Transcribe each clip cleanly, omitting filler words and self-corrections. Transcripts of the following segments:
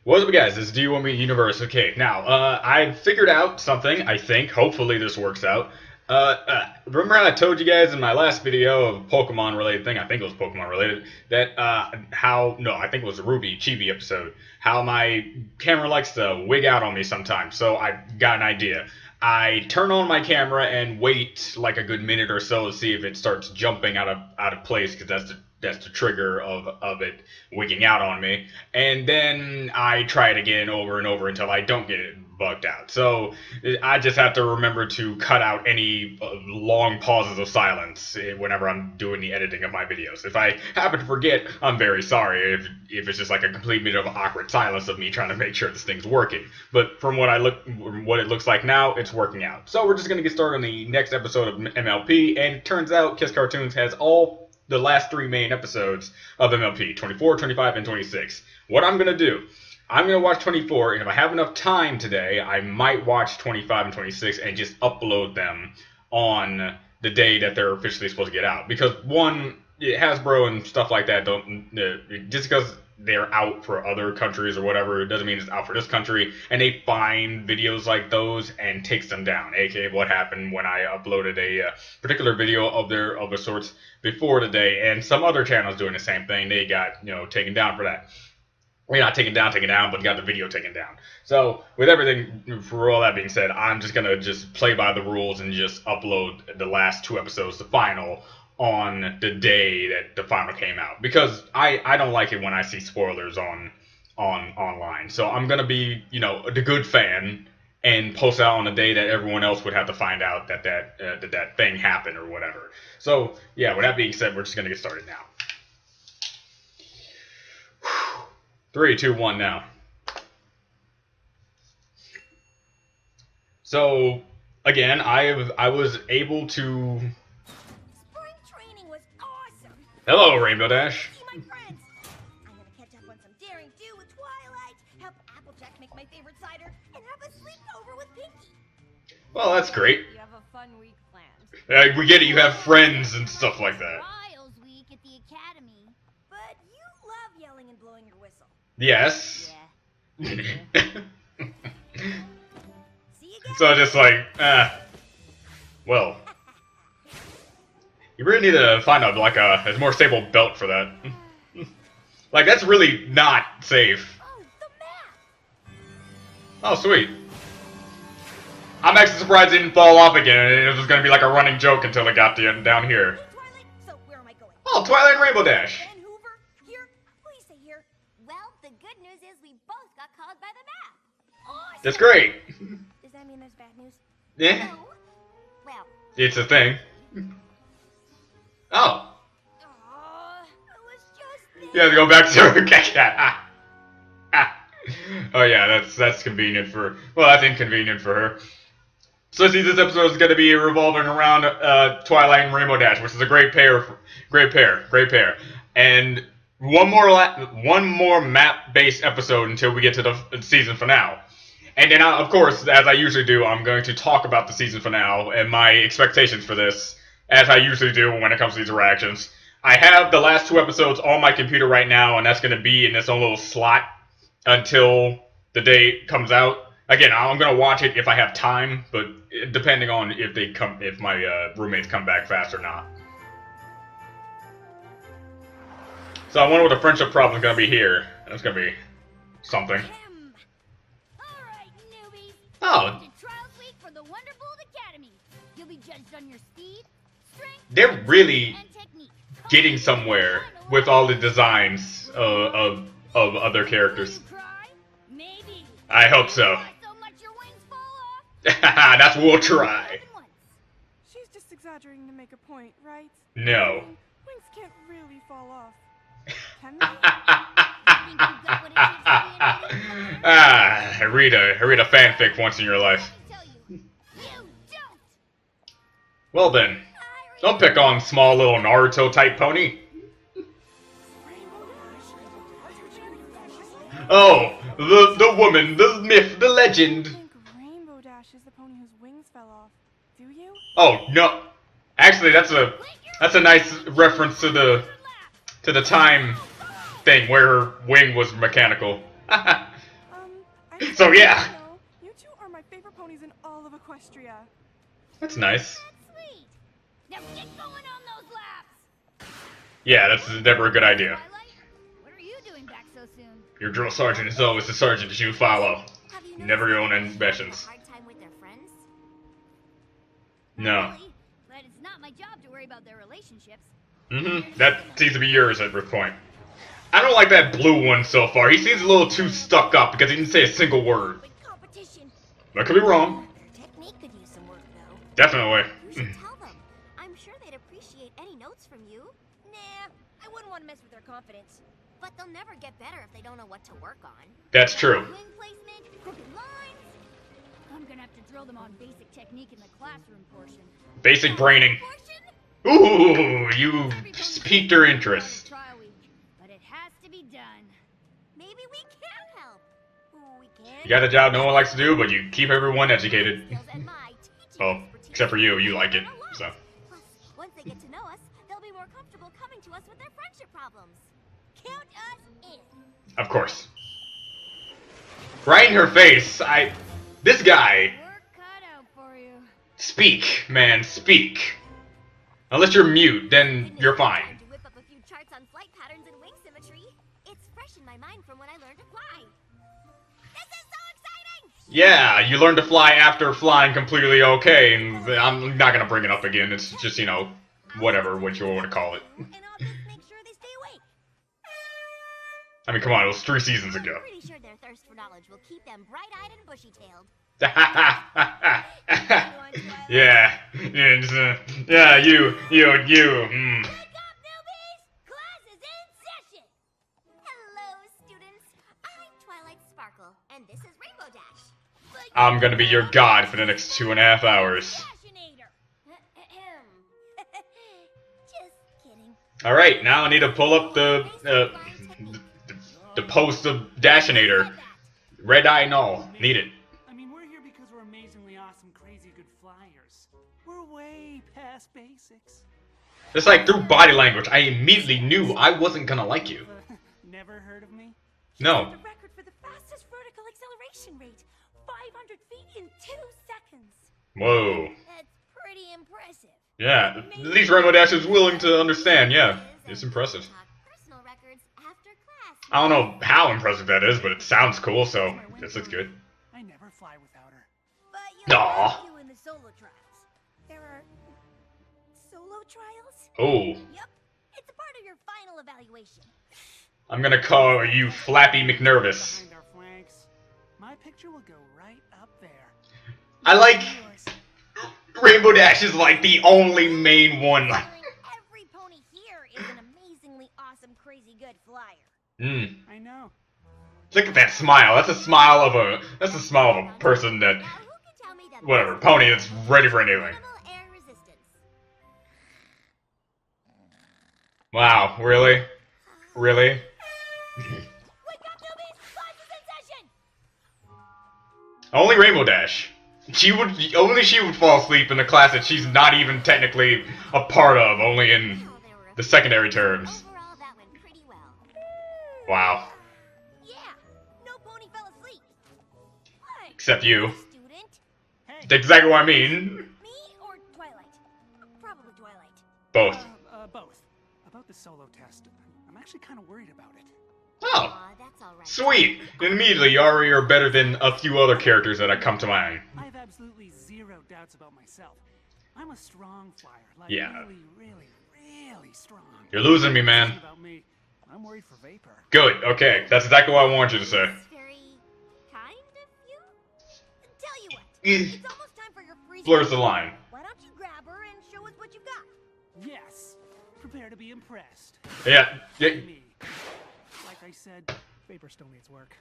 What's up, guys? This is Do You Want Me Universe. Okay, now, I figured out something, I think. Hopefully this works out. Remember how I told you guys in my last video of Pokemon-related thing, I think it was Pokemon-related, that, no, I think it was a Ruby Chibi episode, how my camera likes to wig out on me sometimes, so I got an idea. I turn on my camera and wait like a good minute or so to see if it starts jumping out of place, because that's the trigger of it wigging out on me. And then I try it again over and over until I don't get it bugged out. So I just have to remember to cut out any long pauses of silence whenever I'm doing the editing of my videos. If I happen to forget, I'm very sorry if it's just like a complete minute of awkward silence of me trying to make sure this thing's working. But from what it looks like now, it's working out. So we're just going to get started on the next episode of MLP, and it turns out Kiss Cartoons has all the last three main episodes of MLP, 24, 25, and 26. What I'm going to do, I'm going to watch 24, and if I have enough time today, I might watch 25 and 26 and just upload them on the day that they're officially supposed to get out. Because, one, Hasbro and stuff like that just because they're out for other countries or whatever, it doesn't mean it's out for this country, and they find videos like those and takes them down, aka what happened when I uploaded a particular video of their sorts before today, and some other channels doing the same thing. They got, taken down for that. Well, not taken down, but got the video taken down. So, with everything, for all that being said, I'm just gonna play by the rules and just upload the last two episodes, the final, on the day that the final came out, because I don't like it when I see spoilers online. So I'm gonna be the good fan and post out on the day that everyone else would have to find out that thing happened or whatever. So yeah, with that being said, we're just gonna get started now. 3, 2, 1 now. So again, I was able to. Hello, Rainbow Dash. My friends. I'm gonna catch up on some daring do with Twilight, help Applejack make my favorite cider, and have a sleepover with Pinky. Well, that's great. You have a fun week planned. We get it. You have friends and stuff like that. Trials week at the academy. But you love yelling and blowing your whistle. Yes. Yeah. See you again. So just like, well. You really need to find a more stable belt for that. Like, that's really not safe. Oh, the map. Oh, sweet. I'm actually surprised it didn't fall off again. It was gonna be like a running joke until it got down here. Hey, Twilight. So where am I going? Oh, Twilight and Rainbow Dash. Ben Hoover? Here? Please say here. Well, the good news is we both got called by the map. Awesome. That's great. Does that mean there's bad news? Yeah, No. Well. it's a thing. Oh. It was just You have to go back to her cat. Oh yeah, that's convenient for. Well, that's inconvenient for her. So see, this episode is going to be revolving around Twilight and Rainbow Dash, which is a great pair. And one more map-based episode until we get to the season finale. And then, of course, as I usually do, I'm going to talk about the season finale and my expectations for this, as I usually do when it comes to these reactions. I have the last two episodes on my computer right now, and that's going to be in this own little slot until the day it comes out. Again, I'm going to watch it if I have time, but depending on if my roommates come back fast or not. So I wonder what the friendship problem is going to be here. That's going to be something. Alright, newbies. Oh, It's Trials Week for the Wonderbolt Academy. You'll be judged on your speed, strength, they're really and technique. getting somewhere with all the designs of other characters. Cry? Maybe. I hope so. Not so much your wings fall off. That's what we'll try. Once. She's just exaggerating to make a point, right? No. Wings can't really fall off. Can Read a fanfic once in your life. I tell you, you don't. Well then, don't pick on small little Naruto type pony. Oh, the woman, the myth, the legend. I think Rainbow Dash is the pony whose wings fell off. Do you? Oh no, actually that's a nice reference to the time thing where her wing was mechanical. So yeah. No, you two are my favorite ponies in all of Equestria. That's nice. That's sweet. Now get going on those laps. Yeah, that's never a good idea. Twilight, what are you doing back so soon? Your drill sergeant is always the sergeant that you follow. Have you Never your own noticed anybody ambitions. having a hard time with their friends? No. Really, but it's not my job to worry about their relationships. That seems to be yours at this point. I don't like that blue one so far. He seems a little too stuck up because he didn't say a single word. Big competition. I could be wrong. Their technique could use some work, though. Definitely. You should tell them. I'm sure they'd appreciate any notes from you. Nah, I wouldn't want to mess with their confidence. But they'll never get better if they don't know what to work on. That's true. Wing placement, crooked lines. I'm gonna have to drill them on basic technique in the classroom portion. Basic braining. Portion? Ooh, you piqued their interest. Trial week, but it has to be done. Maybe we can help. Ooh, we can. You got a job no one likes to do, but you keep everyone educated. Skills and my teaching Oh, expertise except for you like it, a lot. so. Plus, once they get to know us, they'll be more comfortable coming to us with their friendship problems. Count us in. Of course. Right in her face, this guy, Work cut out for you. speak, man, speak. Unless you're mute, then you're fine. To whip up a few charts on flight patterns and wing symmetry. It's fresh in my mind from when I learned to fly. This is so exciting! Yeah, you learn to fly after flying completely okay, and I'm not gonna bring it up again. It's just, you know, whatever, what you want to call it. And I'll just make sure they stay awake. I mean, come on, it was 3 seasons I'm ago. pretty sure their thirst for knowledge will keep them bright-eyed and bushy-tailed. Yeah, it's, yeah, you. Wake up, newbies! Class is in session! Hello, students. I'm Twilight Sparkle, and this is Rainbow Dash. But I'm gonna be your god for the next 2.5 hours. Dashinator. Just kidding. Alright, now I need to pull up the post of Dashinator. Red eye and all. Need it. I mean, we're here because we're amazingly awesome, crazy good flyers. We're way past basics. Just like through body language, I immediately knew I wasn't gonna like you. Never heard of me? No. The record for the fastest vertical acceleration rate. 500 feet in 2 seconds. Whoa. That's pretty impressive. Yeah, at least Rainbow Dash is willing to understand, yeah. It's impressive. Personal records after class. I don't know how impressive that is, but it sounds cool, so this looks good. I never fly without her. But you Aw. have to in the solo trials. There are solo trials? Oh, Yep. It's a part of your final evaluation. I'm gonna call you Flappy McNervous. Behind our flanks. My picture will go right up there. I like Yours. Rainbow Dash is like the only main one. Every pony here is an amazingly awesome, crazy good flyer. I know. Look at that smile. That's a smile of a person that, Now, who can tell me the whatever, best pony that's ready for anything. minimal air resistance? Wow, really? Really? Wake up, newbies! Class is in session! Only Rainbow Dash. Only she would fall asleep in the class that she's not even technically a part of, only in Well, there were a the few secondary things. terms. Overall, that went pretty well. Wow. Yeah, no pony fell asleep. What? Except you. Student? Hey. That's exactly what I mean. Me or Twilight? Probably Twilight. Both. Both. About the solo test. I'm actually kind of worried about it. Oh, Aw, that's alright. sweet. And immediately, you already are better than a few other characters that come to mind. I have absolutely zero doubts about myself. I'm a strong flyer. Like Yeah. really strong. You're losing me, man. About me, I'm worried for Vapor. Good, okay. That's exactly what I wanted you to say. That's very kind of you. Tell you what, Eh. it's almost time for your free. Blurs the line. Why don't you grab her and show us what you've got? Yes. Prepare to be impressed. Yeah. Yeah. Me. Like I said, Vapor still needs work.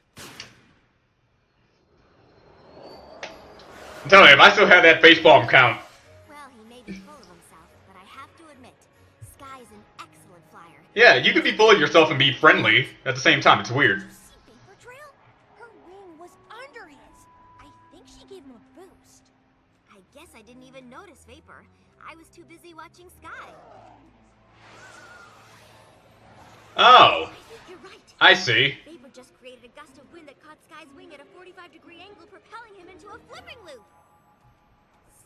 Tell me, if I still had that facepalm count. Well, he may be full of himself, but I have to admit, Sky's an excellent flyer. Yeah, you could be full of yourself and be friendly at the same time. It's weird. Did you see Vapor Trail? Her wing was under his. I think she gave him a boost. I guess I didn't even notice Vapor. I was too busy watching Sky. Oh, I think you're right. I see. Vapor just created a gust of wind that caught Sky's wing at a 45-degree angle, propelling him into a flipping loop.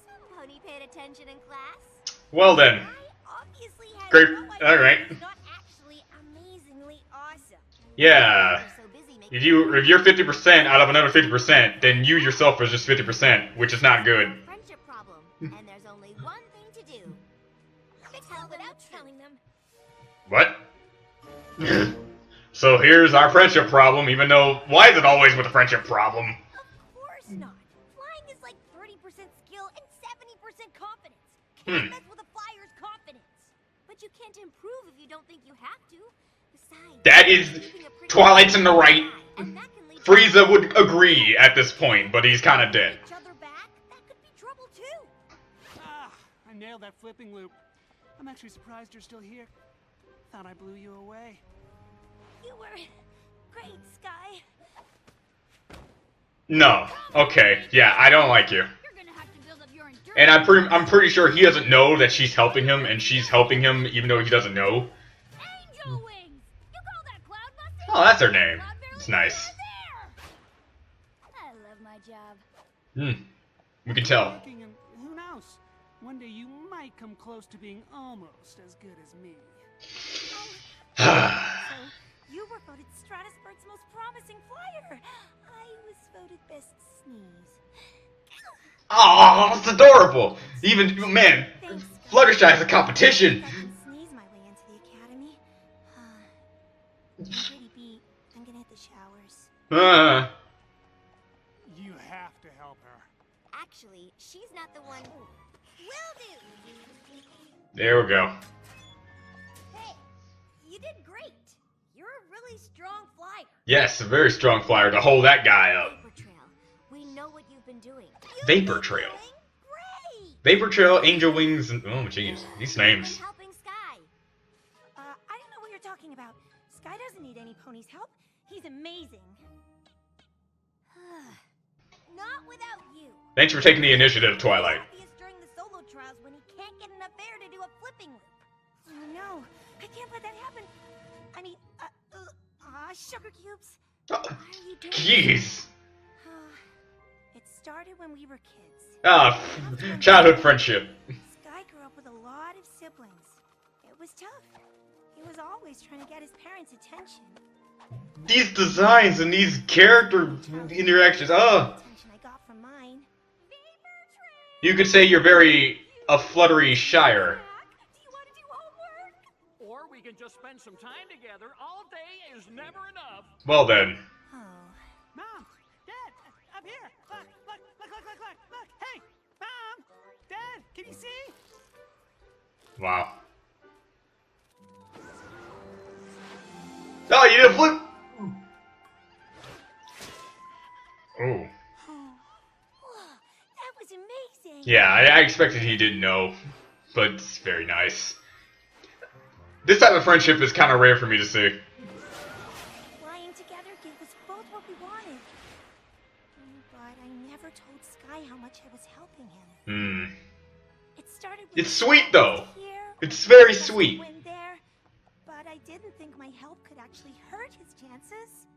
Some pony paid attention in class. Well then. I obviously had Great. no idea Alright. it was not actually amazingly awesome. Yeah. You're so busy making If you're 50% out of another 50%, then you yourself are just 50%, which is not good. a friendship problem, and there's only one thing to do. Fix it without telling them. What? So here's our friendship problem, even though, why is it always with a friendship problem? Of course not. Flying is like 30% skill and 70% confidence. Hmm. Can't mess with a flyer's confidence. But you can't improve if you don't think you have to. Besides, That is, keeping a pretty Twilight's in the right. and that can lead to Frieza would agree at this point, but he's kind of dead. each other back. That could be trouble too. Ah, I nailed that flipping loop. I'm actually surprised you're still here. Thought I blew you away. You were great, Sky. No. Okay. Yeah, I don't like you. You're gonna have to build up your endurance. And I'm pretty sure he doesn't know that she's helping him, and she's helping him even though he doesn't know. Angel wings. You call that cloud busting? Oh, that's her name. Not barely It's nice. there. I love my job. Hmm. We can tell. Working, and who knows? One day you might come close to being almost as good as me. So, you were voted Stratospurt's most promising flyer. I was voted best sneeze. Oh, it's adorable. Even man, Thanks, Fluttershy's a competition. I can sneeze my way into the academy. I'm pretty beat. I'm gonna hit the showers. You have to help her. Actually, she's not the one. Will do. There we go. Hey, you did great. You're a really strong flyer. Yes, a very strong flyer to hold that guy up. Vapor Trail, we know what you've been doing. Vapor Trail. Great. Vapor Trail, Angel Wings, and oh jeez, these names. Been helping Sky. I don't know what you're talking about. Sky doesn't need any pony's help. He's amazing. Not without you. Thanks for taking the initiative, Twilight. Obvious during the solo trials when he can't get enough air to do a flipping loop. Oh no, I can't let that happen. I mean, sugar cubes. Oh, Why are you doing jeez. It started when we were kids. Ah, childhood friendship. Sky grew up with a lot of siblings. It was tough. He was always trying to get his parents' attention. These designs and these character interactions. Oh, Attention I got from mine. you could say you're very a fluttery shyer. Do you want to do homework? Or we can just spend some time together. All day is never enough. Well then. Oh. Mom, Dad, up here. Look. Hey, Mom, Dad, can you see? Wow. Oh, you did a flip. Oh. Whoa, that was amazing. Yeah, I expected he didn't know, but it's very nice. This type of friendship is kind of rare for me to see. Flying together gave us both what we wanted. But I never told Sky how much I was helping him. Hmm. It started with It's sweet though. here, It's very just sweet. win there, but I didn't think my help could actually hurt his chances.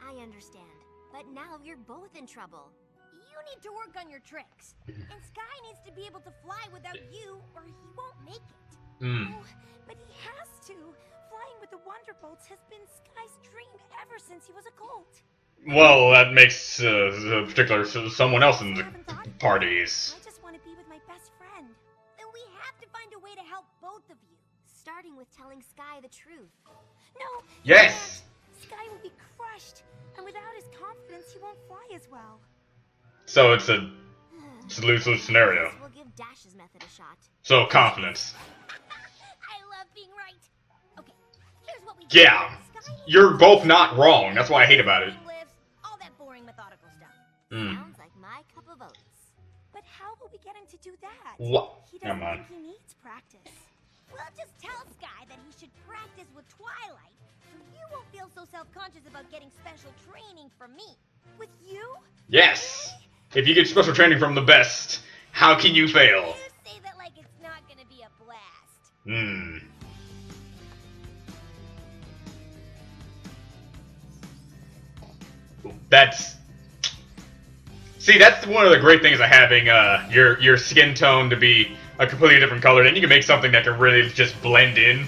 I understand, but now you're both in trouble. You need to work on your tricks. And Sky needs to be able to fly without you, or he won't make it. Hmm. Oh, but he has to. Flying with the Wonderbolts has been Sky's dream ever since he was a colt. Well, that makes a particular someone else in the Haven't thought of that. parties. I just want to be with my best friend. Then we have to find a way to help both of you. Starting with telling Sky the truth. No. Yes. Sky will be crushed, and without his confidence, he won't fly as well. So it's a lose-lose scenario. We'll give Dash's method a shot. So confidence. I love being right. Okay, here's what we do. Yeah. Sky needs You're to both not wrong. That's why I hate about it. lifts, all that boring methodical stuff. Hmm. Sounds like my cup of oats. But how will we get him to do that? What? He doesn't Come on. think he needs practice. We'll just tell Sky that he should practice with Twilight, so you won't feel so self-conscious about getting special training from me. With you? Yes. If you get special training from the best, how can you fail? You say that like it's not gonna be a blast. Hmm. That's... See, that's one of the great things of having your skin tone to be a completely different color. Then you can make something that can really just blend in.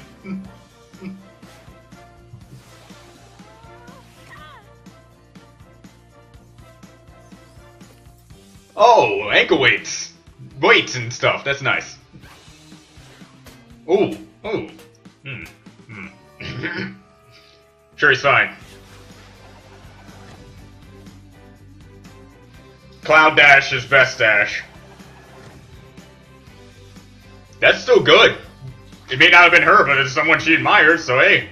Oh, ankle weights. Weights and stuff. That's nice. Ooh. Ooh. Sure, he's fine. Cloud Dash is best dash. That's still good. It may not have been her, but it's someone she admires, so hey.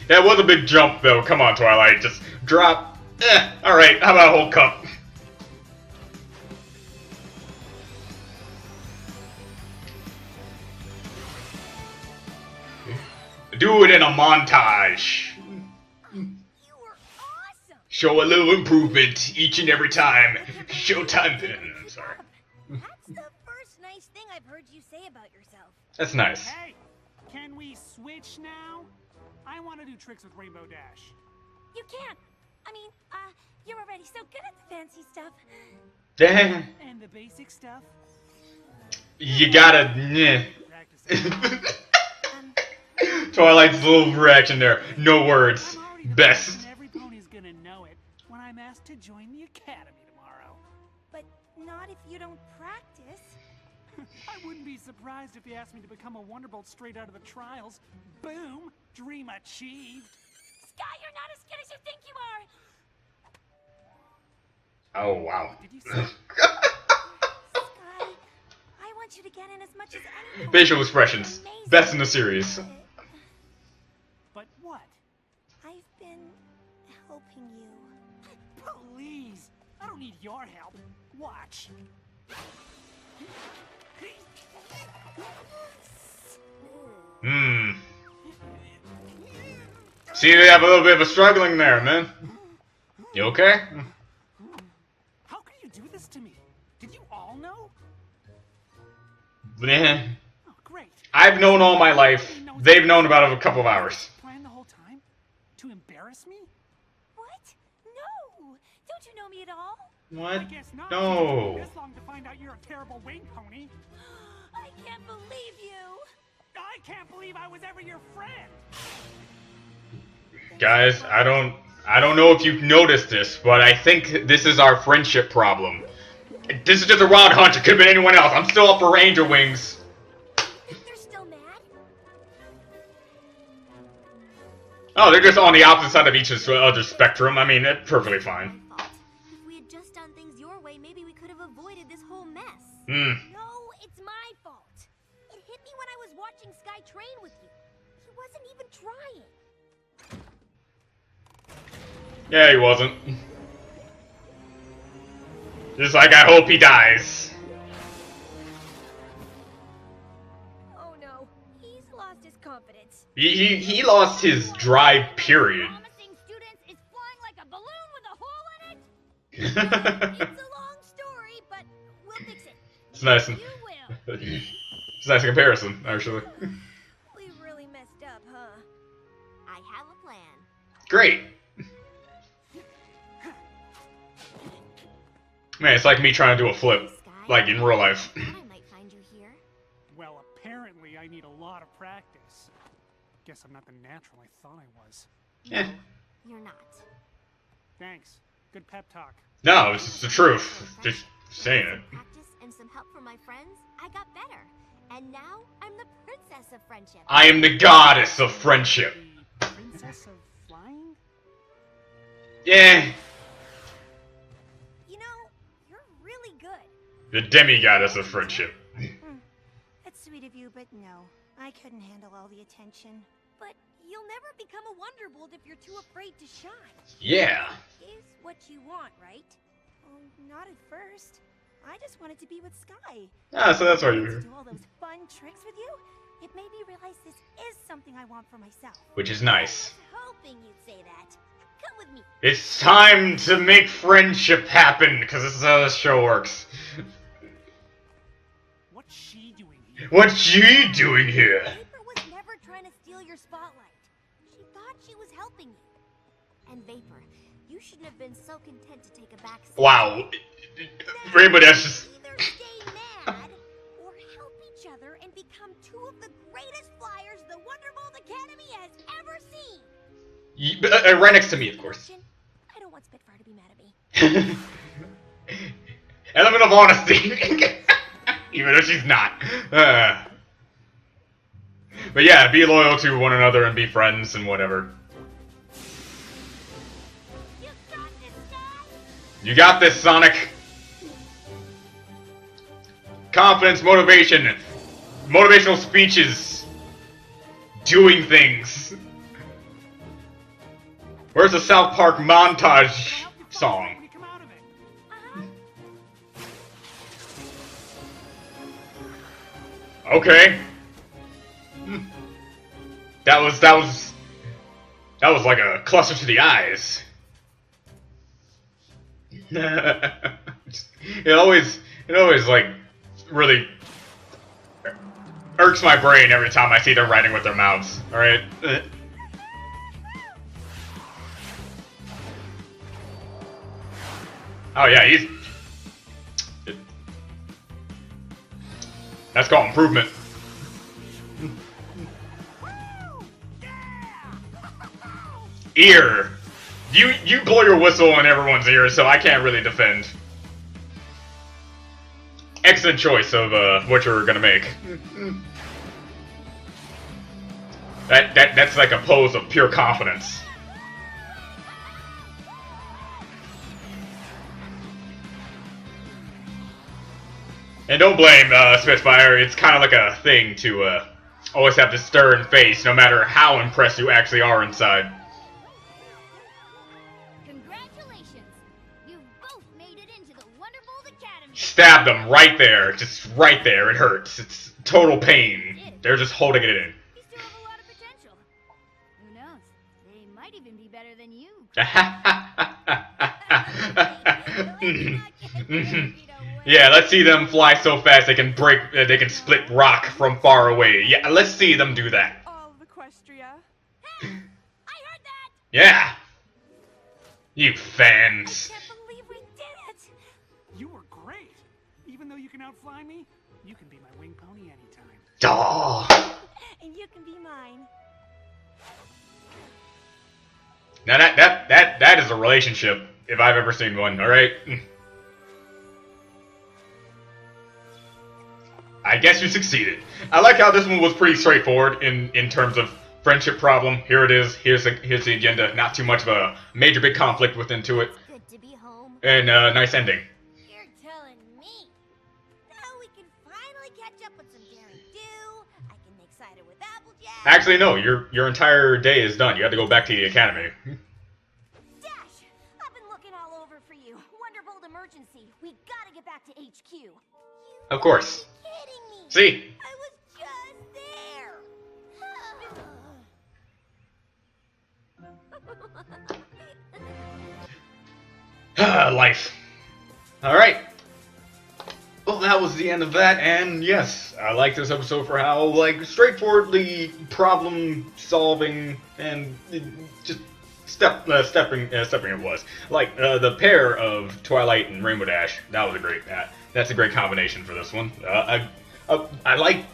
That was a big jump, though. Come on, Twilight. Just drop. Alright, how about a whole cup? Do it in a montage. You were awesome. Show a little improvement each and every time. Showtime. I'm sorry. That's the first nice thing I've heard you say about yourself. That's nice. Hey, can we switch now? I want to do tricks with Rainbow Dash. You can't. I mean, you're already so good at the fancy stuff. Dang. And the basic stuff? You gotta. Practice. Twilight's little reaction there. No words. I'm already the Best. best, and every pony's gonna know it when I'm asked to join the academy tomorrow. But not if you don't practice. I wouldn't be surprised if they asked me to become a Wonderbolt straight out of the trials. Boom! Dream achieved. Sky, you're not as good as you think you are. Oh, wow. Did you say? Sky, I want you to get in as much as anyone. Facial expressions. Amazing. Best in the series. But what? I've been helping you. Please! I don't need your help. Watch. See, they have a little bit of a struggling there, man. You okay? How could you do this to me? Did you all know? Nah. Oh, great. I've known all my life. They've known about it a couple of hours. Planned the whole time? To embarrass me? What? No! Don't you know me at all? I What? guess not. No. It took me this long to find out you're a terrible wing pony. I can't believe you! I can't believe I was ever your friend. Guys, I don't know if you've noticed this, but I think this is our friendship problem. This is just a wild hunch. It could have been anyone else. I'm still up for Ranger Wings. They're still mad? Oh, they're just on the opposite side of each other spectrum. I mean, it's perfectly fine. If we had just done things your way, maybe we could have avoided this whole mess. Hmm. No, it's my fault. It hit me when I was watching Sky train with you. He wasn't even trying. Yeah, he wasn't. Just like I hope he dies. Oh no, he's lost his confidence. He lost his drive, period. Promising students is flying like a balloon with a hole in it. It's a long story, but we'll fix it. It's nice. You will. It's a nice comparison, actually. We really messed up, huh? I have a plan. Great. Man, it's like me trying to do a flip, like in real life. I might find you here. Well, apparently I need a lot of practice. Guess I'm not the natural I thought I was. Yeah. You're not. Thanks. Good pep talk. No, it's the truth. Just saying it. Some practice and some help from my friends, I got better. And now I'm the princess of friendship. I am the goddess of friendship. The princess of flying? Yeah, You know, you're really good. the demi-goddess of friendship. That's sweet of you, but no. I couldn't handle all the attention. But you'll never become a Wonderbolt if you're too afraid to shine. Yeah. Is what you want, right? Oh, not at first. I just wanted to be with Sky. Ah, so that's why you're To here. do all those fun tricks with you, it made me realize this is something I want for myself. Which is nice. Hoping you'd say that. Come with me. It's time to make friendship happen, because this is how this show works. What's she doing What's she doing here? Vapor was never trying to steal your spotlight. She thought she was helping you. And Vapor, you shouldn't have been so content to take a back seat. Wow. Rainbow Dash just... Either stay mad or help each other and become two of the greatest flyers the Wonderbolt Academy has ever seen. Right next to me, of course. I don't want Spitfire to be mad at me. Element of honesty. Even though she's not. But yeah, be loyal to one another and be friends and whatever. You got this, Dad. You got this, Sonic. Confidence, motivation, motivational speeches, doing things. Where's the South Park montage song? When you come out of it. Okay. That was like a cluster to the eyes. It always like really irks my brain every time I see them writing with their mouths. All right. Oh yeah, he's. That's called improvement. Ear. You blow your whistle in everyone's ears, so I can't really defend. Excellent choice of what you're gonna make. That's like a pose of pure confidence. And don't blame Spitfire, it's kind of like a thing to always have this stern face, no matter how impressed you actually are inside. Congratulations. You've both made it into the Wonderbolt Academy. Stab them right there, just right there, it hurts. It's total pain. They're just holding it in. You still have a lot of potential. Who knows? They might even be better than you. Yeah, let's see them fly so fast they can split rock from far away. Yeah, let's see them do that. All of Equestria. Hey, I heard that. Yeah. You fans. I can't believe we did it. You were great. Even though you can outfly me, you can be my wing pony anytime. Duh. And you can be mine. Now that is a relationship if I've ever seen one. All right. I guess you succeeded. I like how this one was pretty straightforward in terms of friendship problem. Here it is. Here's the agenda. Not too much of a major big conflict within to it. Good to be home. And nice ending. You're telling me. Now we can finally catch up with some daring do. I can make cider with Applejack. Actually, no. Your entire day is done. You have to go back to the academy. Dash, I've been looking all over for you. Wonderbolt emergency. We gotta get back to HQ. Of course. Kidding me. See. I was just there. Life. Alright. Well, that was the end of that, and yes, I like this episode for how, like, straightforwardly problem-solving and just stepping it was. Like, the pair of Twilight and Rainbow Dash, that was a great, that's a great combination for this one. I like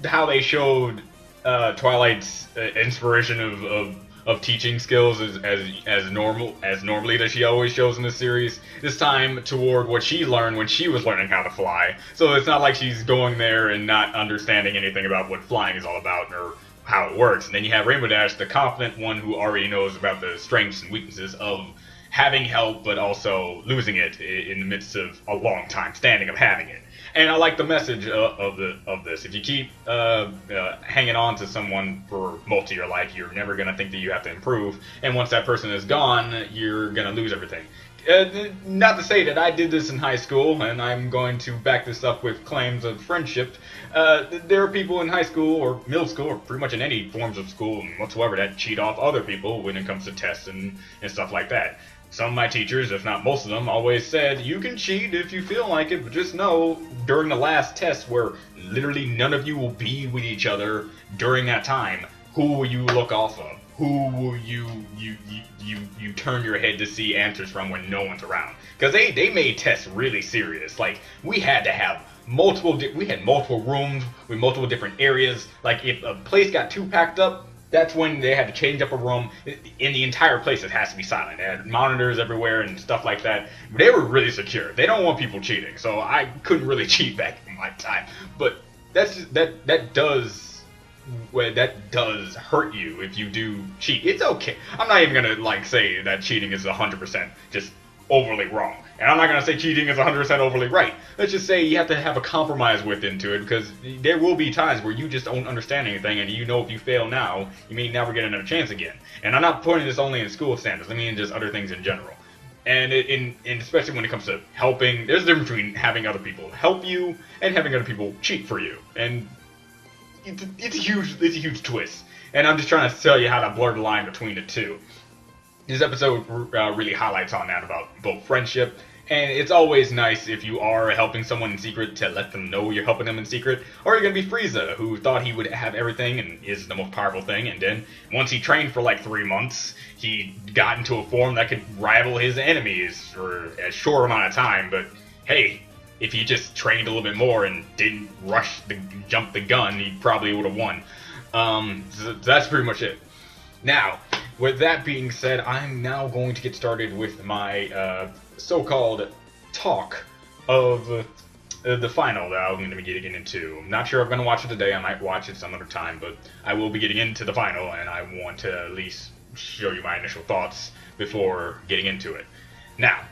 how they showed Twilight's inspiration of teaching skills as normally that she always shows in this series. This time toward what she learned when she was learning how to fly. So it's not like she's going there and not understanding anything about what flying is all about or how it works. And then you have Rainbow Dash, the confident one who already knows about the strengths and weaknesses of having help, but also losing it in the midst of a long time standing of having it. And I like the message of this. If you keep hanging on to someone for most of your life, you're never going to think that you have to improve. And once that person is gone, you're going to lose everything. Not to say that I did this in high school, and I'm going to back this up with claims of friendship. There are people in high school or middle school, or pretty much in any forms of school whatsoever, that cheat off other people when it comes to tests and stuff like that. some of my teachers, if not most of them, always said, you can cheat if you feel like it, but just know, during the last test where literally none of you will be with each other during that time, who will you look off of? Who will you turn your head to see answers from when no one's around? Because they made tests really serious. Like, we had to have multiple rooms with multiple different areas. Like, if a place got too packed up, that's when they had to change up a room. In the entire place, it has to be silent. They had monitors everywhere and stuff like that. They were really secure. They don't want people cheating, so I couldn't really cheat back in my time. But that does hurt you if you do cheat. It's okay. I'm not even gonna like say that cheating is 100% just overly wrong, and I'm not gonna say cheating is 100% overly right. Let's just say you have to have a compromise with into it, because there will be times where you just don't understand anything, and you know if you fail now, you may never get another chance again. And I'm not putting this only in school standards. I mean just other things in general. And especially when it comes to helping, there's a difference between having other people help you and having other people cheat for you. And it's a huge twist. And I'm just trying to tell you how to blur the line between the two. This episode really highlights on that about both friendship, and it's always nice if you are helping someone in secret to let them know you're helping them in secret. Or you're gonna be Frieza, who thought he would have everything and is the most powerful thing, and then once he trained for like 3 months, he got into a form that could rival his enemies for a short amount of time. But hey, if he just trained a little bit more and didn't jump the gun, he probably would have won. So that's pretty much it. Now, with that being said, I'm now going to get started with my so-called talk of the final that I'm going to be getting into. I'm not sure if I'm going to watch it today. I might watch it some other time, but I will be getting into the final, and I want to at least show you my initial thoughts before getting into it. Now,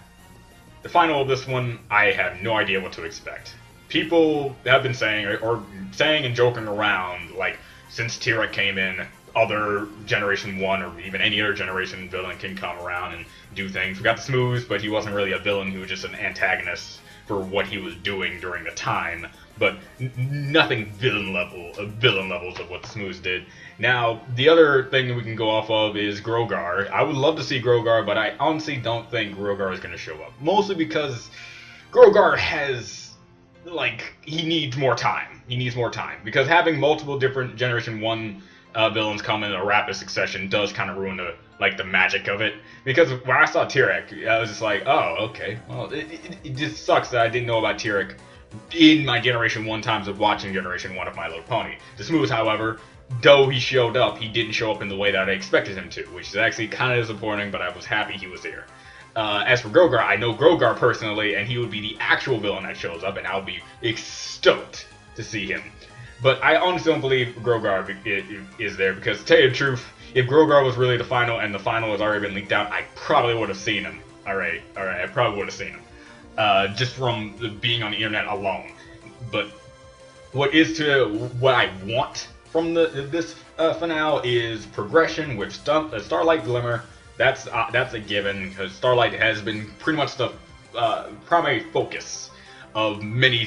the final of this one, I have no idea what to expect. People have been saying and joking around, like, since T-Rex came in, other Generation 1 or even any other generation villain can come around and do things. We got the Smooth, but he wasn't really a villain. He was just an antagonist for what he was doing during the time. But nothing villain levels of what the Smooth did. Now, the other thing that we can go off of is Grogar. I would love to see Grogar, but I honestly don't think Grogar is going to show up. Mostly because Grogar has, like, he needs more time. He needs more time. Because having multiple different Generation 1 villains come in a rapid succession does kind of ruin the magic of it. Because when I saw T-Rex, I was just like, oh, okay. Well, it just sucks that I didn't know about T-Rex in my Generation 1 times of watching Generation 1 of My Little Pony. The Smooth, however, though he showed up, he didn't show up in the way that I expected him to, which is actually kind of disappointing, but I was happy he was there. As for Grogar, I know Grogar personally, and he would be the actual villain that shows up, and I'll be stoked to see him. But I honestly don't believe Grogar is there, because to tell you the truth, if Grogar was really the final and the final has already been leaked out, I probably would have seen him. Alright, I probably would have seen him. Just from being on the internet alone. But what I want from this finale is progression with Starlight Glimmer. That's a given, because Starlight has been pretty much the primary focus of many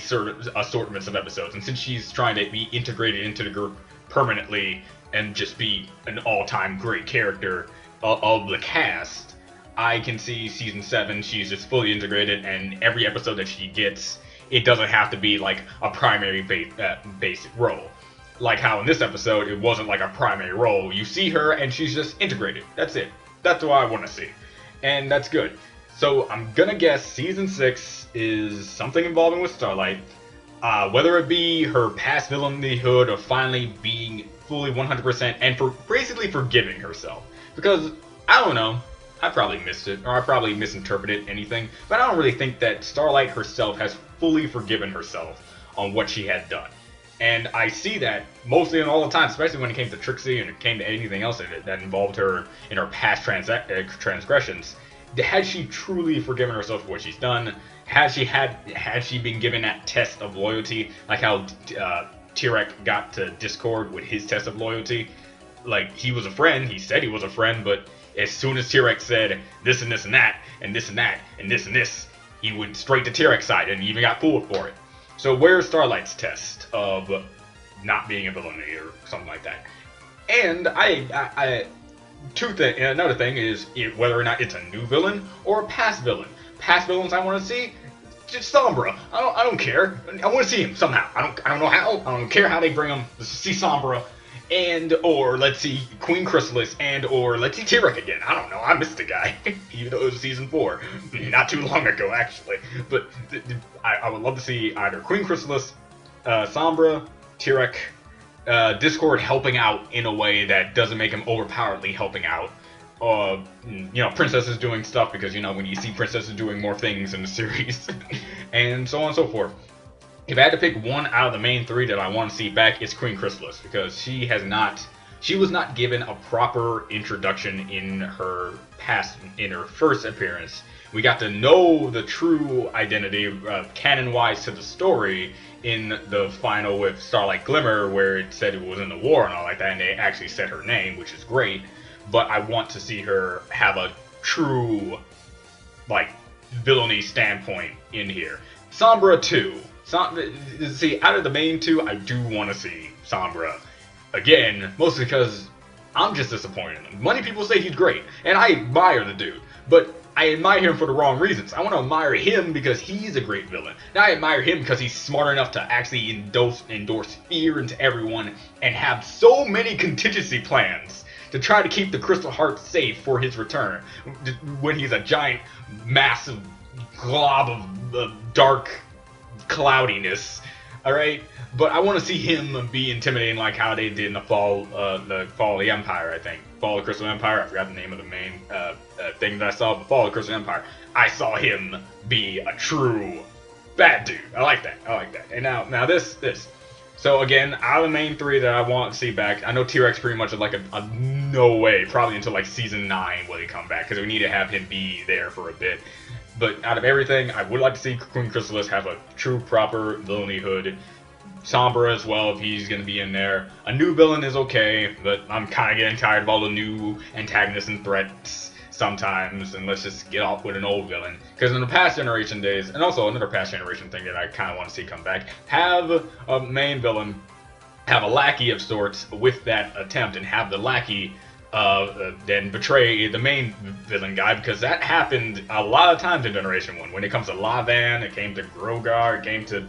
assortments of episodes, and since she's trying to be integrated into the group permanently and just be an all-time great character of the cast, I can see season 7 she's just fully integrated, and every episode that she gets, it doesn't have to be like a primary basic role. Like how in this episode, it wasn't like a primary role. You see her and she's just integrated. That's it. That's what I want to see, and that's good. So I'm gonna guess season 6 is something involving with Starlight, whether it be her past villainhood of finally being fully 100% and for basically forgiving herself. Because I don't know, I probably missed it, or I probably misinterpreted anything, but I don't really think that Starlight herself has fully forgiven herself on what she had done. And I see that mostly and all the time, especially when it came to Trixie and it came to anything else that involved her in her past transgressions. Had she truly forgiven herself for what she's done? Had she been given that test of loyalty, like how T-Rex got to Discord with his test of loyalty? Like, he was a friend, he said he was a friend, but as soon as T-Rex said this and this and that, and this and that, and this and this, he went straight to T-Rex side and even got fooled for it. So where's Starlight's test of not being a villain or something like that? And Another thing is whether or not it's a new villain or a past villain. Past villains I want to see, just Sombra. I don't care. I want to see him somehow. I don't know how. I don't care how they bring him. Let's see Sombra, or let's see Queen Chrysalis, or let's see Tyrek again. I don't know. I missed the guy, even though it was season 4, not too long ago actually. But I would love to see either Queen Chrysalis, Sombra, Tyrek, Discord helping out in a way that doesn't make him overpoweredly helping out. Princesses doing stuff, because, when you see princesses doing more things in the series, and so on and so forth. If I had to pick one out of the main 3 that I want to see back, it's Queen Chrysalis, because she was not given a proper introduction in her first appearance. We got to know the true identity, canon-wise to the story, in the final with Starlight Glimmer, where it said it was in the war and all like that, and they actually said her name, which is great. But I want to see her have a true, villainy standpoint in here. Sombra too. See, out of the main 2, I do want to see Sombra again, mostly because I'm just disappointed in him. Many people say he's great, and I admire the dude, but I admire him for the wrong reasons. I want to admire him because he's a great villain. Now I admire him because he's smart enough to actually endorse fear into everyone and have so many contingency plans to try to keep the Crystal Heart safe for his return, when he's a giant, massive glob of dark cloudiness. Alright? But I want to see him be intimidating like how they did in the Fall of the Empire, I think. Fall of the Crystal Empire, I forgot the name of the main thing that I saw, but Fall of the Crystal Empire. I saw him be a true bad dude. I like that. And now this. So again, out of the main 3 that I want to see back, I know T-Rex pretty much is like a no way, probably until like season 9 will he come back, because we need to have him be there for a bit. But out of everything, I would like to see Queen Chrysalis have a true, proper villainy hood. Sombra as well, if he's going to be in there. A new villain is okay, but I'm kind of getting tired of all the new antagonists and threats sometimes, and let's just get off with an old villain. Because in the past generation days, and also another past generation thing that I kind of want to see come back, have a main villain, have a lackey of sorts with that attempt, and have the lackey then betray the main villain guy, because that happened a lot of times in Generation 1. When it comes to Lavan, it came to Grogar, it came to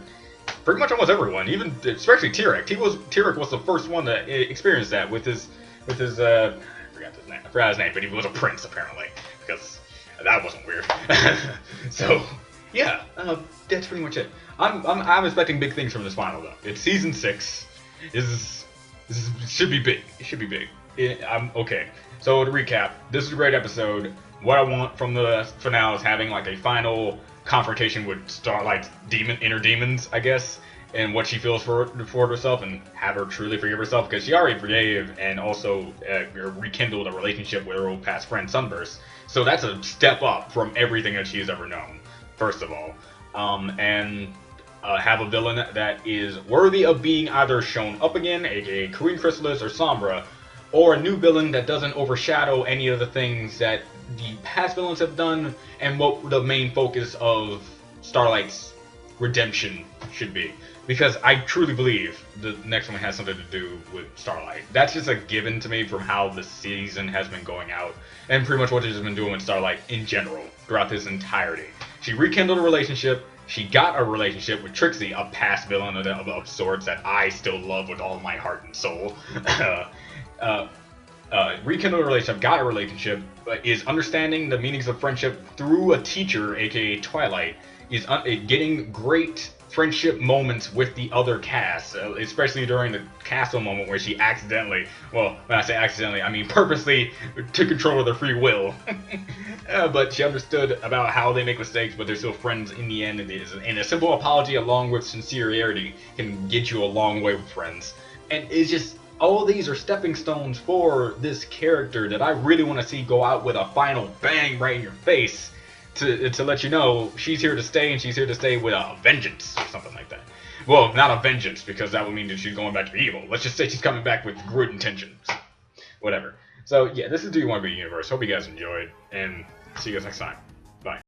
pretty much almost everyone, even especially Tyrek. Tyrek was the first one to experience that with his I forgot his name, but he was a prince apparently, because that wasn't weird. So yeah, that's pretty much it. I'm expecting big things from this final though. It's season 6. This should be big. It should be big. I'm okay. So to recap, this is a great episode. What I want from the finale is having like a final confrontation with Starlight's inner demons, I guess, and what she feels for herself, and have her truly forgive herself, because she already forgave and also rekindled a relationship with her old past friend Sunburst. So that's a step up from everything that she's ever known, first of all. And have a villain that is worthy of being either shown up again, aka Queen Chrysalis or Sombra, or a new villain that doesn't overshadow any of the things that the past villains have done, and what the main focus of Starlight's redemption should be. Because I truly believe the next one has something to do with Starlight. That's just a given to me from how the season has been going out, and pretty much what she's been doing with Starlight in general throughout this entirety. She rekindled a relationship. She got a relationship with Trixie, a past villain of sorts that I still love with all my heart and soul. Rekindled a relationship, got a relationship, is understanding the meanings of friendship through a teacher, aka Twilight, is getting great friendship moments with the other cast, especially during the castle moment where she accidentally, well, when I say accidentally, I mean purposely took control of their free will. But she understood about how they make mistakes, but they're still friends in the end, and a simple apology along with sincerity can get you a long way with friends. And it's just, all of these are stepping stones for this character that I really want to see go out with a final bang right in your face to let you know she's here to stay, and she's here to stay with a vengeance or something like that. Well, not a vengeance, because that would mean that she's going back to evil. Let's just say she's coming back with good intentions. Whatever. So yeah, this is Do You Want to Be Universe. Hope you guys enjoyed, and see you guys next time.